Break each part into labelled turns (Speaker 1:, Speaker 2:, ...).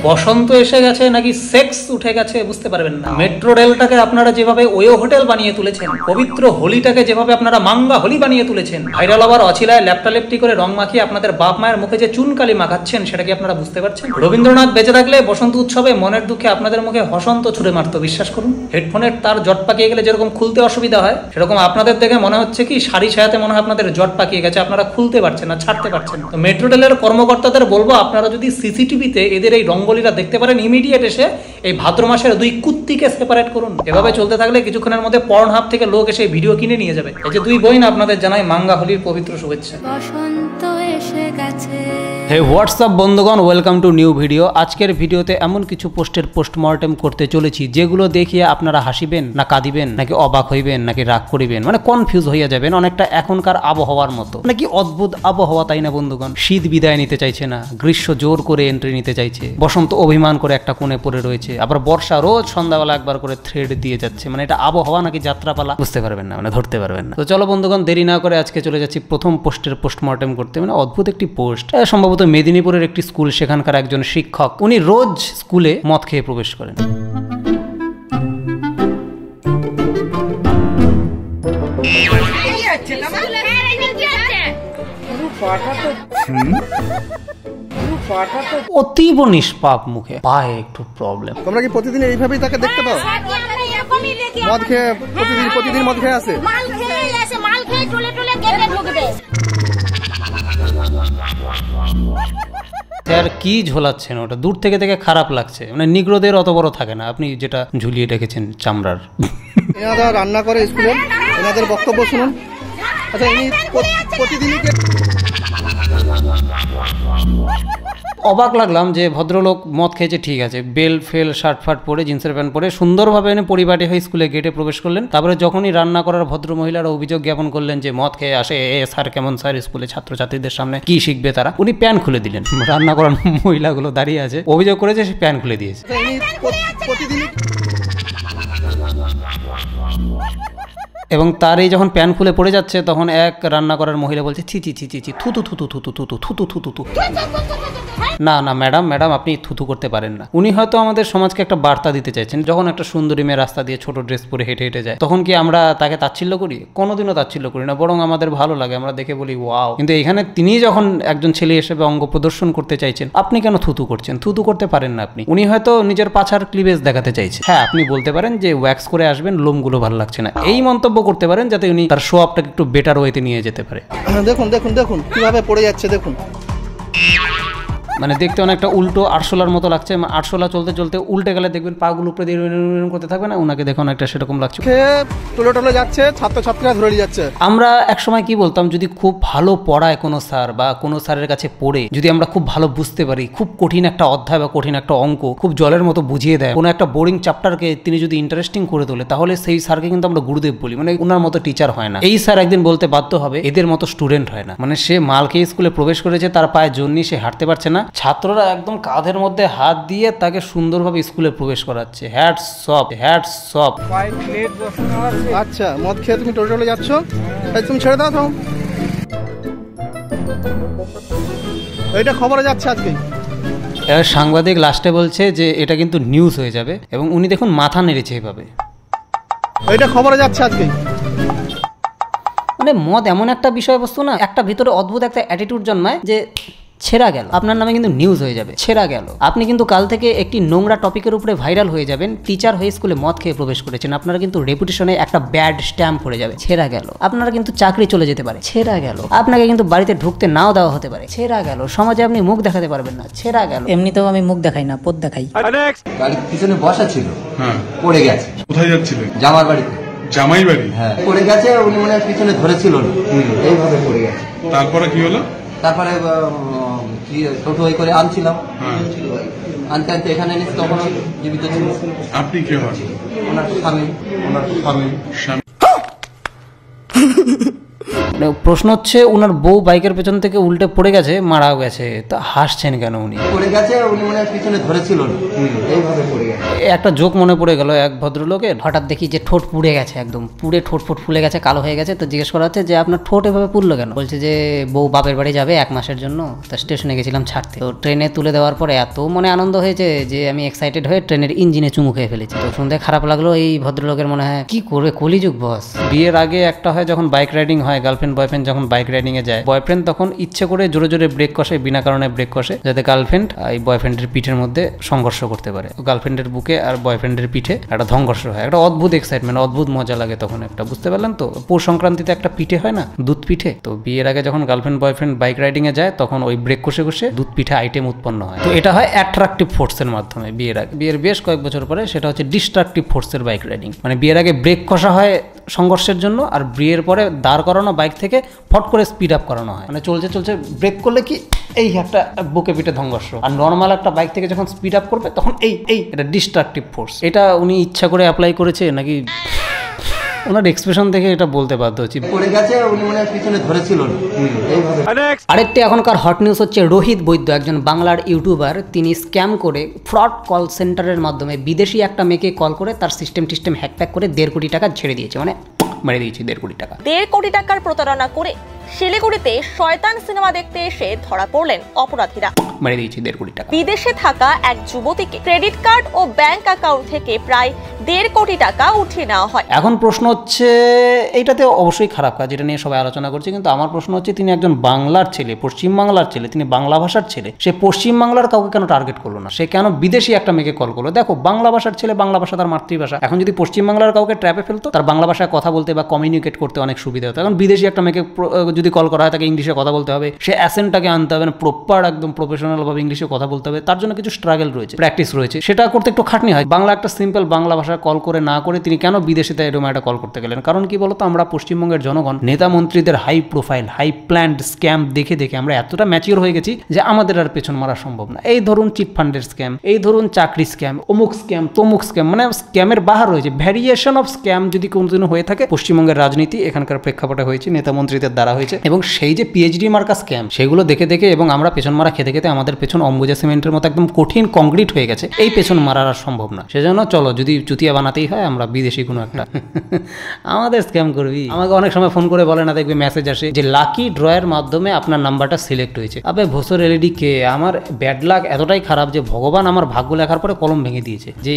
Speaker 1: বসন্ত এসে গেছে নাকি সেক্স উঠে গেছে বুঝতে পারবেন না। মেট্রো রেলটাকে আপনারা যেভাবে ওয়ো হোটেল বানিয়ে তুলেছেন, পবিত্র হোলিটাকে যেভাবে আপনারা মাঙ্গা হোলি বানিয়ে তুলেছেন, ভাইরাল আবার অছিলায় ল্যাপটালেপটি করে রং মাখিয়ে আপনাদের বাপ মায়ের মুখে যে চুনকালি মাখাচ্ছেন সেটা কি আপনারা বুঝতে পারছেন? রবীন্দ্রনাথ বেঁচে থাকলে বসন্ত উৎসবে মনের দুঃখে আপনাদের মুখে হসন্ত ছুড়ে মারতো, বিশ্বাস করুন। হেডফোনের তার জট পাকিয়ে গেলে যেরকম খুলতে অসুবিধা হয়, সেরকম আপনাদের দেখে মনে হচ্ছে কি শাড়ি ছায়াতে মনে হয় আপনাদের জট পাকিয়ে গেছে, আপনারা খুলতে পারছেন না, ছাড়তে পারছেন না। তো মেট্রো রেলের কর্মকর্তাদের বলবো, আপনারা যদি সিসিটিভিতে এদের এই রঙ্গলিরা দেখতে পারেন, ইমিডিয়েট এসে এই ভাদ্র মাসের দুই কুত্তিকে সেপারেট করুন। এভাবে চলতে থাকলে কিছুক্ষণের মধ্যে পর্নহাব থেকে লোক এসে ভিডিও কিনে নিয়ে যাবে। এই যে দুই বোন, আপনাদের জানাই মাঙ্গা হোলির পবিত্র শুভেচ্ছা।
Speaker 2: বসন্ত এসে গেছে।
Speaker 1: হে হোয়াটসঅ্যাপ বন্ধুগণ, ওয়েলকাম টু নিউ ভিডিও। আজকের ভিডিওতে এমন কিছু পোস্টের পোস্টমর্টেম করতে চলেছি যেগুলো দেখিয়ে আপনারা হাসিবেন না কাঁদিবেন, নাকি অবাক হইবেন, নাকি রাগ করিবেন, মানে কনফিউজ হইয়া যাবেন। অনেকটা এখনকার আবহাওয়ার মতো, নাকি অদ্ভুত আবহাওয়া, তাই না বন্ধুগণ? শীত বিদায় নিতে চাইছে না, গ্রীষ্ম জোর করে এন্ট্রি নিতে চাইছে, বসন্ত অভিমান করে একটা কোণে পড়ে রয়েছে, আবার বর্ষা রোজ সন্ধ্যাবেলা একবার করে থ্রেড দিয়ে যাচ্ছে। মানে এটা আবহাওয়া নাকি যাত্রাপালা বুঝতে পারবেন না, মানে ধরতে পারবেন না। তো চলো বন্ধুগণ, দেরি না করে আজকে চলে যাচ্ছি প্রথম পোস্টের পোস্টমর্টেম করতে। মানে অদ্ভুত একটি পোস্ট, সম্ভবত মেদিনীপুরের একটি স্কুল, সেখানকার একজন শিক্ষক, উনি রোজ স্কুলে মদ খেয়ে প্রবেশ করেন। অতীব নিষ্পাপ মুখে, পায়ে একটু প্রবলেম।
Speaker 3: তোমরা কি প্রতিদিন এইভাবেই তাকে দেখতে পাও? মদ খেয়ে প্রতিদিন মদ খেয়ে আসে।
Speaker 1: স্যার কি ঝোলাচ্ছেন ওটা? দূর থেকে দেখে খারাপ লাগছে, মানে নিগ্রোদের অত বড় থাকে না, আপনি যেটা ঝুলিয়ে রেখেছেন চামড়ার।
Speaker 3: এনারা রান্না করে স্কুলে, এনাদের বক্তব্য শুনুন। আচ্ছা, ইনি প্রতিদিনই
Speaker 1: অবাক লাগলাম যে ভদ্রলোক মদ খেয়েছে, ঠিক আছে, বেল ফেল শার্ট ফার্ট পরে, জিন্সের প্যান্ট পরে সুন্দরভাবে এনে পরিপাটি হয়ে স্কুলে গেটে প্রবেশ করলেন। তারপরে যখনই রান্না করার ভদ্র মহিলারা অভিযোগ জ্ঞাপন করলেন যে মদ খেয়ে আসে, স্যার কেমন স্যার, স্কুলে ছাত্রছাত্রীদের সামনে কি শিখবে তারা, উনি প্যান খুলে দিলেন। রান্না করার মহিলাগুলো দাঁড়িয়ে আছে, অভিযোগ করেছে, সে প্যান খুলে দিয়েছে। এবং তার এই যখন প্যান খুলে পড়ে যাচ্ছে, তখন এক রান্না করার মহিলা বলছে, ছি ছি ছি ছি ছি, থুতু থুতু থুতু থুতু থুতু থুতু থুতু। না না ম্যাডাম, আপনি থুতু করতে পারেন না। উনি হয়তো আমাদের সমাজকে একটা বার্তা দিতে চাইছেন। যখন একটা সুন্দরী মেয়ে রাস্তা দিয়ে ছোট ড্রেস পরে হেঁটে হেঁটে যায়, তখন কি আমরা তাকে তাচ্ছিল্য করি? কোনোদিনও তাচ্ছিল্য করি না, বরং আমাদের ভালো লাগে, আমরা দেখে বলি ওয়াও। কিন্তু এখানে তিনি যখন একজন ছেলে হিসেবে অঙ্গ প্রদর্শন করতে চাইছেন, আপনি কেন থুতু করছেন? থুতু করতে পারেন না আপনি। উনি হয়তো নিজের পাছার ক্লিভেজ দেখাতে চাইছে। হ্যাঁ, আপনি বলতে পারেন যে ওয়্যাক্স করে আসবেন, লোমগুলো ভালো লাগছে না, এই মন্তব্য করতে পারেন, যাতে উনি তার শো আপটাকে একটু বেটার ওয়েতে নিয়ে যেতে পারে।
Speaker 3: দেখুন দেখুন দেখুন কিভাবে পড়ে যাচ্ছে, দেখুন।
Speaker 1: মানে দেখতে অনেকটা উল্টো আরশোলার মতো লাগছে। আরশোলা চলতে চলতে উল্টে গেলে দেখবেন পাগুলো উপরে দিয়ে করতে থাকবে না, ওনাকে দেখে অনেকটা সেরকম লাগছে।
Speaker 3: টলে যাচ্ছে, ছাত্রছাত্রীরা ধরে যাচ্ছে।
Speaker 1: আমরা একসময় কি বলতাম, যদি খুব ভালো পড়ায় কোনো স্যার বা কোনো স্যারের কাছে পড়ে যদি আমরা খুব ভালো বুঝতে পারি, খুব কঠিন একটা অধ্যায় বা কঠিন একটা অঙ্ক খুব জলের মতো বুঝিয়ে দেয়, কোনো একটা বোরিং চ্যাপ্টারকে তিনি যদি ইন্টারেস্টিং করে তোলে, তাহলে সেই স্যারকে কিন্তু আমরা গুরুদেব বলি। মানে ওনার মতো টিচার হয় না। এই স্যার একদিন বলতে বাধ্য হবে, এদের মতো স্টুডেন্ট হয় না। মানে সে মাল খেয়ে স্কুলে প্রবেশ করেছে, তার পায়ে জন্যই সে হাঁটতে পারছে না, ছাত্ররা একদম কাঁধের মধ্যে হাত দিয়ে তাকে সুন্দরভাবে স্কুলে প্রবেশ করাচ্ছে। Hats off, hats off.
Speaker 3: আচ্ছা, মদ খেয়ে তুমি টলে যাচ্ছ, তুমি ছেড়ে দাও তো। এটা খবরে যাচ্ছে আজকে।
Speaker 1: এবার সাংবাদিক লাস্টে বলছে যে এটা কিন্তু নিউজ হয়ে যাবে, এবং উনি দেখুন মাথা নেড়েছে এভাবে।
Speaker 3: এটা খবরে যাচ্ছে আজকে।
Speaker 1: মানে মদ এমন একটা বিষয়বস্তু না, একটা ভিতরে অদ্ভুত একটা অ্যাটিটিউড জন্মায় যে ছেঁড়া গেল, আপনার নামে কিন্তু নিউজ হয়ে যাবে। ছেঁড়া গেল, আপনি কিন্তু কাল থেকে একটি নোংরা টপিকের উপরে ভাইরাল হয়ে যাবেন। টিচার হয়ে স্কুলে মদ খেয়ে প্রবেশ করেছেন, আপনারা কিন্তু রেপুটেশনে একটা ব্যাড স্ট্যাম্প পড়ে যাবে। ছেঁড়া গেল, আপনারা কিন্তু চাকরি চলে যেতে পারে। ছেঁড়া গেল, আপনাকে কিন্তু বাড়িতে ঢুকতে নাও দেওয়া হতে পারে। ছেঁড়া গেল, সমাজে আপনি মুখ দেখাতে পারবেন না। ছেঁড়া গেল,
Speaker 4: এমনিতেও আমি মুখ দেখাই না, পদ দেখাই।
Speaker 5: গাড়ির পিছনে বসা ছিল, পড়ে গেছে।
Speaker 6: কোথায় যাচ্ছিলেন?
Speaker 5: জামার বাড়িতে।
Speaker 6: জামাই বাড়ি?
Speaker 5: হ্যাঁ, পড়ে গেছে, উনি মনে হয় পিছনে ধরেছিল, এইভাবে পড়ে গেছে।
Speaker 6: তারপরে কি হলো?
Speaker 5: তারপরে টোটো করে আনছিলাম, আনতে আনতে এখানে এনেছি, তখন জীবিত ছিল।
Speaker 6: আপনি কে হন?
Speaker 5: ওনার স্বামী।
Speaker 1: মানে প্রশ্ন হচ্ছে ওনার বউ বাইকের পেছন থেকে উল্টে পড়ে গেছে, মারাও গেছে, তা হাসছেন কেন উনি?
Speaker 5: পড়ে গেছে, উনি মনে হয় পিছনে ধরেছিল না, এইভাবে পড়ে গেছে।
Speaker 1: একটা জোক মনে পড়ে গেল এক ভদ্রলোকের। হঠাৎ দেখি যে ঠোঁট পুড়ে গেছে, একদম পুড়ে ঠোঁট ফুলে গেছে, কালো হয়ে গেছে। তো জিজ্ঞেস করা হচ্ছে যে আপনার ঠোঁট এভাবে পুড়লো কেন? বলছে যে বউ বাপের বাড়ি যাবে 1 মাসের জন্য, তা স্টেশনে গেছিলাম ছাড়তে। তো ট্রেনে তুলে দেওয়ার পরে এত মনে আনন্দ হয়েছে যে আমি এক্সাইটেড হয়ে ট্রেনের ইঞ্জিনে চুমু খেয়ে ফেলেছি। তো শুনতে খারাপ লাগলো এই ভদ্রলোকের, মনে হয় কি করবে, কলিযুগ বস। বিয়ের আগে একটা হয় যখন বাইক রাইডিং হয়, গার্লফ্রেন্ড বয়ফ্রেন্ড যখন বাইক রাইডিং এ যায়, বয়ফ্রেন্ড তখন ইচ্ছে করে জোরে জোরে ব্রেক কষে, বিনা কারণে ব্রেক কষে, যাতে গার্লফ্রেন্ড এই বয়ফ্রেন্ডের পিঠের মধ্যে সংঘর্ষ করতে পারে। গার্লফ্রেন্ডের বুকে আর বয়ফ্রেন্ডের পিঠে একটা সংঘর্ষ হয়, একটা অদ্ভুত এক্সাইটমেন্ট, অদ্ভুত মজা লাগে তখন একটা, বুঝতে পারলেন তো? পৌষ সংক্রান্তিতে একটা পিঠে হয় না, দুধ পিঠে। তো বিয়ের আগে যখন গার্লফ্রেন্ড বয়ফ্রেন্ড বাইক রাইডিং এ যায়, তখন ওই ব্রেক কষে কষে দুধ পিঠে আইটেম উৎপন্ন হয়। তো এটা হয় অ্যাট্রাকটিভ ফোর্সের মাধ্যমে বিয়ের আগে। বিয়ের বেশ কয়েক বছর পরে সেটা হচ্ছে ডিস্ট্রাকটিভ ফোর্সের বাইক রাইডিং। মানে বিয়ের আগে ব্রেক কষা হয় সংঘর্ষের জন্য, আর বিয়ের পরে দাঁড় করানো বাইক থেকে ফট করে স্পিড আপ করানো হয়। মানে চলছে চলছে ব্রেক করলে কি এই একটা বুকে পিঠে সংঘর্ষ, আর নর্মাল একটা বাইক থেকে যখন স্পিড আপ করবে তখন এটা ডিস্ট্রাকটিভ ফোর্স। এটা উনি ইচ্ছা করে অ্যাপ্লাই করেছে নাকি ওনার এক্সপ্রেশন দেখে এটা বলতে বাধ্য হচ্ছি।
Speaker 5: পড়ে গেছে, উনি মনে হয় পিছনে ধরেছিল না, এইভাবে।
Speaker 1: আরেকটি এখনকার হট নিউজ হচ্ছে রোহিত বৈদ্য, একজন বাংলার ইউটিউবার। তিনি স্ক্যাম করে ফ্রড কল সেন্টারের মাধ্যমে বিদেশি একটা মেয়েকে কল করে তার সিস্টেম হ্যাক করে 1.5 কোটি টাকা ছেড়ে দিয়েছে, মানে মেরে দিয়েছে 1.5 কোটি টাকা।
Speaker 7: 1.5 কোটি টাকার প্রতারণা করে শিলিগুড়িতে শয়তান সিনেমা দেখতে এসে ধরা পড়লেন অপরাধীরা।
Speaker 1: মেরে দিয়েছে 1.5 কোটি টাকা।
Speaker 7: বিদেশে থাকা এক যুবতীকে ক্রেডিট কার্ড ও ব্যাংক অ্যাকাউন্ট থেকে প্রায় 1.5 কোটি টাকা উঠিয়ে নেওয়া হয়।
Speaker 1: এখন প্রশ্ন হচ্ছে, এইটাতে অবশ্যই খারাপ কাজ, এটা নিয়ে সবাই আলোচনা করছে, কিন্তু আমার প্রশ্ন হচ্ছে তিনি একজন বাংলার ছেলে, পশ্চিম বাংলার ছেলে, তিনি বাংলা ভাষার ছেলে, সে পশ্চিম বাংলার কাউকে কেন টার্গেট করলো না? সে কেন বিদেশি একটা মেয়েকে কল করলো? দেখো, বাংলা ভাষার ছেলে, বাংলা ভাষা তার মাতৃভাষা। এখন যদি পশ্চিম বাংলার কাউকে ট্র্যাপে ফেলতো, তার বাংলা ভাষায় কথা বলতে বা কমিউনিকেট করতে অনেক সুবিধা হতো। এখন বিদেশি একটা মেয়েকে যদি কল করা হয়, তাকে ইংলিশে কথা বলতে হবে, সে অ্যাসেন্টটাকে আনতে হবে, প্রপার একদম প্রফেশনাল ভাবে ইংলিশে কথা বলতে হবে, তার জন্য কিছু স্ট্রাগল রয়েছে, প্র্যাকটিস রয়েছে, সেটা করতে একটু খাটনি হয়। বাংলা একটা সিম্পল বাংলা ভাষায় কল করে না করে তিনি কেন বিদেশিতে এরকম একটা কল করতে গেলেন? কারণ কি বলতো, আমরা পশ্চিমবঙ্গের জনগণ নেতা মন্ত্রীদের high profile, high planned scam দেখে দেখে আমরা এতটা ম্যাচিওর হয়ে গেছি যে আমাদের আর পেছন মারা সম্ভব না। এই ধরুন চিটফান্ডের স্ক্যাম, এই ধরুন চাকরি স্ক্যাম, অমুক স্ক্যাম, তমুক স্ক্যাম, মানে স্ক্যামের বাহার রয়েছে, ভ্যারিয়েশন অফ স্ক্যাম যদি কোনোদিনও হয়ে থাকে, পশ্চিমবঙ্গের রাজনীতি এখানকার প্রেক্ষাপটে হয়েছে, নেতা মন্ত্রীদের দ্বারা হয়েছে। এবং সেই যে পিএইচডি মার্কা স্ক্যাম, সেগুলো দেখে দেখে এবং আমরা পেছন মারা খেতে খেতে আমাদের পেছন অম্বুজা সিমেন্টের মতো একদম কঠিন কংক্রিট হয়ে গেছে। এই পেছন মারার আর সম্ভব না। সেজন্য চলো, যদি চুতিয়া বানাতেই হয়, আমরা বিদেশি কোনো একটা আমাদের স্ক্যাম করবি। আমাকে অনেক সময় ফোন করে বলে না, দেখবে মেসেজ আসে যে লাকি ড্রয়ের মাধ্যমে আপনার নাম্বারটা সিলেক্ট হয়েছে। আবে ভোসর এলইডি কে, আমার ব্যাড লাক এতটাই খারাপ যে ভগবান আমার ভাগ্য লেখার পরে কলম ভেঙে দিয়েছে, যে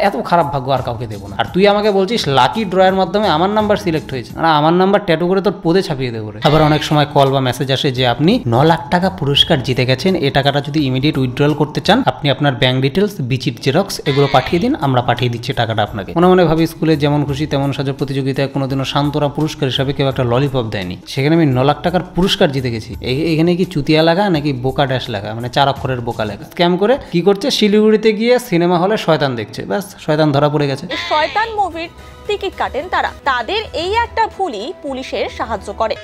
Speaker 1: এত খারাপ ভাগ্য আর কাউকে দেবো না। আর তুই আমাকে বলছিস লাকি ড্রয়ের মাধ্যমে আমার নাম্বার সিলেক্ট হয়েছে, আর আমার নাম্বার ট্যাটু করে তোর পদে ছাপিয়ে দেবো। আবার অনেক সময় কল বা মেসেজ আসে যে আপনি 9 লাখ টাকা পুরস্কার জিতে গেছেন, এই টাকাটা যদি ইমিডিয়েট উইথড্রল করতে চান, আপনি আপনার ব্যাংক ডিটেলস, বিচিট জেরক্স এগুলো পাঠিয়ে দিন, আমরা পাঠিয়ে দিচ্ছি টাকাটা আপনাকে। মনে মনে ভাবি, স্কুলে যেমন খুশি তেমন সাজো প্রতিযোগিতায় কোনোদিনও শান্তরা পুরস্কার হিসাবে কেউ একটা ললিপপ দেয়নি, সেখানে আমি 9 লাখ টাকার পুরস্কার জিতে গেছি। এখানে কি চুতিয়া লাগা নাকি বোকা ড্যাশ লাগা, মানে 4 অক্ষরের বোকা লেখা। স্ক্যাম করে কি করছে, শিলিগুড়িতে গিয়ে সিনেমা হলে শয়তান দেখছে, ব্যাস শয়তান ধরা পড়ে গেছে।
Speaker 7: শয়তান মুভির টিকিট কাটেন তারা, তাদের এই একটা ভুলই পুলিশের সাহায্য করে।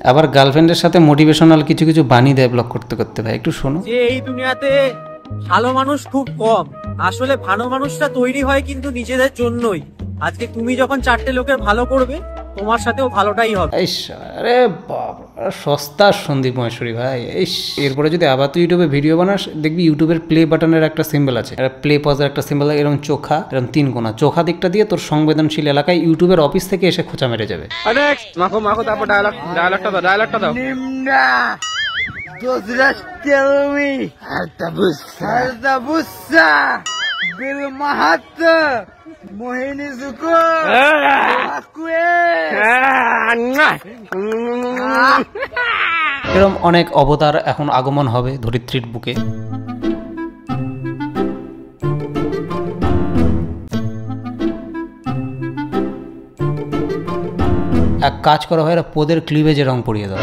Speaker 1: আবার গার্লফ্রেন্ডের সাথে মোটিভেশনাল কিছু কিছু বাণী দেয় ব্লক করতে করতে। ভাই একটু শোনো,
Speaker 8: যে এই দুনিয়াতে ভালো মানুষ খুব কম, আসলে ভালো মানুষটা তৈরি হয় কিন্তু নিজেদের জন্যই। আজকে তুমি যখন 4টে লোকের ভালো করবে, তোমার সাথেও ভালোটাই হবে।
Speaker 1: আরে বাবা, সস্তা সন্দীপ মহেশ্বরী ভাই। এরপরে যদি আবার তুই ইউটিউবে ভিডিও বানাস, দেখবি ইউটিউবের প্লে বাটনের একটা সিম্বল আছে, প্লে পজের একটা সিম্বল, এরকম চোখা, এরকম 3 কোণা, চোখা দিকটা দিয়ে তোর সংবেদনশীল এলাকায় ইউটিউবের অফিস থেকে এসে খোঁচা মেরে যাবে।
Speaker 8: মাখো তারপর ডায়লগটা দাও। নিম্না দোসরাস তেলমি হারদা বুসা বিল মাহাত মোহিনী জুকো
Speaker 1: এরকম অনেক অবতার এখন আগমন হবে ধরিত্রীর বুকে। এক কাজ করা হয়, পদের ক্লিভেজে রং পরিয়ে দাও।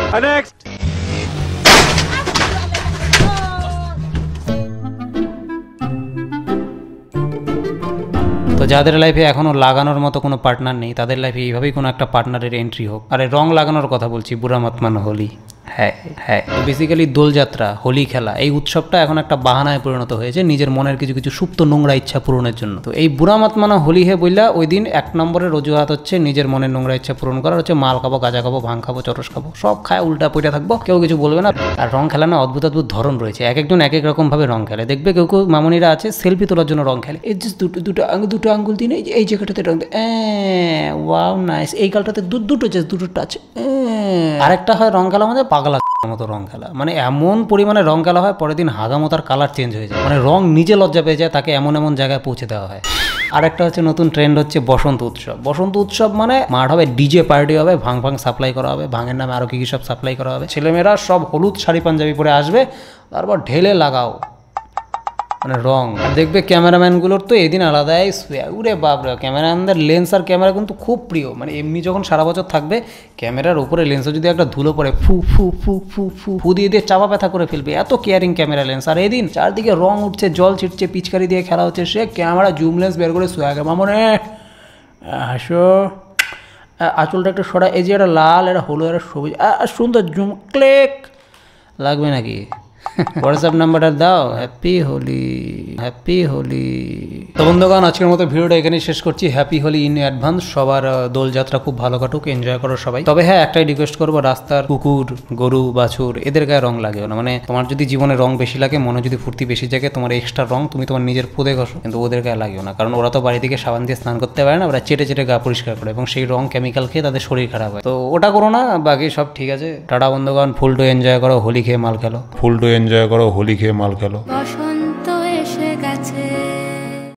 Speaker 1: তো যাদের লাইফে এখনো লাগানোর মতো কোনো পার্টনার নেই, তাদের লাইফে এইভাবেই কোনো একটা পার্টনারের এন্ট্রি হোক। আরে রং লাগানোর কথা বলছি, বুড়া মাতমান হলি। হ্যাঁ হ্যাঁ, বেসিক্যালি দোলযাত্রা, হোলি খেলা, এই উৎসবটা এখন একটা বাহানায় পরিণত হয়েছে নিজের মনের কিছু কিছু সুপ্ত নোংরা ইচ্ছা পূরণের জন্য। তো এই বুড়া মাতমানা হোলি হে বইলা ওই দিন 1 নম্বরের অজুহাত হচ্ছে নিজের মনের নোংরা ইচ্ছা পূরণ করার, হচ্ছে মাল খাবো, গাঁজা খাবো, ভাং খাবো, চরস খাবো, সব খায় উল্টা পইটা থাকবো, কেউ কিছু বলবে না। আর রং খেলা না অদ্ভুত অদ্ভুত ধরন রয়েছে, এক একজন এক এক রকম ভাবে রং খেলে। দেখবে কেউ কেউ মামনিরা আছে সেলফি তোলার জন্য রং খেলে, এই যে দুটো আঙ্গুল দিয়ে এই জায়গাটাতে রং দেয়, ওয়াও নাইস, এই গালটাতে দুটো টাচ। আরেকটা হয় রং খেলা আমাদের পাগলা মতো রং খেলা, মানে এমন পরিমাণে রং খেলা হয় পরের দিন হাগামতার কালার চেঞ্জ হয়ে যায়, মানে রং নিজে লজ্জা পেয়ে যায়, তাকে এমন এমন জায়গায় পৌঁছে দেওয়া হয়। আরেকটা হচ্ছে নতুন ট্রেন্ড হচ্ছে বসন্ত উৎসব। বসন্ত উৎসব মানে মাঠ হবে, ডিজে পার্টি হবে, ভাং সাপ্লাই করা হবে, ভাঙের নামে আরো কি কি সব সাপ্লাই করা হবে, ছেলেমেয়েরা সব হলুদ শাড়ি পাঞ্জাবি পরে আসবে, তারপর ঢেলে লাগাও মানে রং। আর দেখবে ক্যামেরাম্যানগুলোর তো এদিন আলাদাই উরে বাপরে, ক্যামেরাম্যানদের লেন্স আর ক্যামেরা কিন্তু খুব প্রিয়, মানে এমনি যখন সারা বছর থাকবে ক্যামেরার উপরে লেন্সে যদি একটা ধুলো পড়ে ফু ফু ফু ফু ফু ফু দিয়ে চাপা ব্যথা করে ফেলবে, এত কেয়ারিং ক্যামেরা লেন্স। আর এদিন চারদিকে রং উঠছে, জল ছিটছে, পিচকারি দিয়ে খেলা হচ্ছে, সে ক্যামেরা জুম লেন্স বের করে শুয়ে গেল, মামনে হাসো, আঁচলটা একটু সরা, এই যে একটা লাল, এটা হলুদ, একটা সবুজ, সুন্দর জুম ক্লিক লাগবে নাকি? হোয়াটসঅ্যাপ নাম্বারটা দাও, হ্যাপি হোলি, হ্যাপি হোলি। তো বন্ধুগণ, আজকের মতো ভিডিওটা এখানেই শেষ করছি। Happy Holi in advance. সবার দোলযাত্রা খুব ভালো কাটুক, এনজয় করো সবাই। তবে হ্যাঁ, একটাই রিকোয়েস্ট করবো, রাস্তার কুকুর, গরু, বাছুর এদের গায়ে রং লাগেও না। মানে তোমার যদি জীবনে রং বেশি লাগে, মনে যদি ফুর্তি বেশি জাগে, তোমার এক্সট্রা রং তুমি তোমার নিজের পোদে ঘষো, কিন্তু ওদের গায়ে লাগেও না, কারণ ওরা তো বাড়ি থেকে সাবান দিয়ে স্নান করতে পারে না, ওরা চেটে চেটে গা পরিষ্কার করে, এবং সেই রং কেমিক্যাল খেয়ে তাদের শরীর খারাপ হয়। তো ওটা করো না, বাকি সব ঠিক আছে। টাটা বন্ধুগণ, ফুল টু এনজয় করো, হোলি খেয়ে মাল খেলো,
Speaker 6: ফুল টু এনজয় করো, হোলি খেয়ে মাল খেলো।
Speaker 2: বসন্ত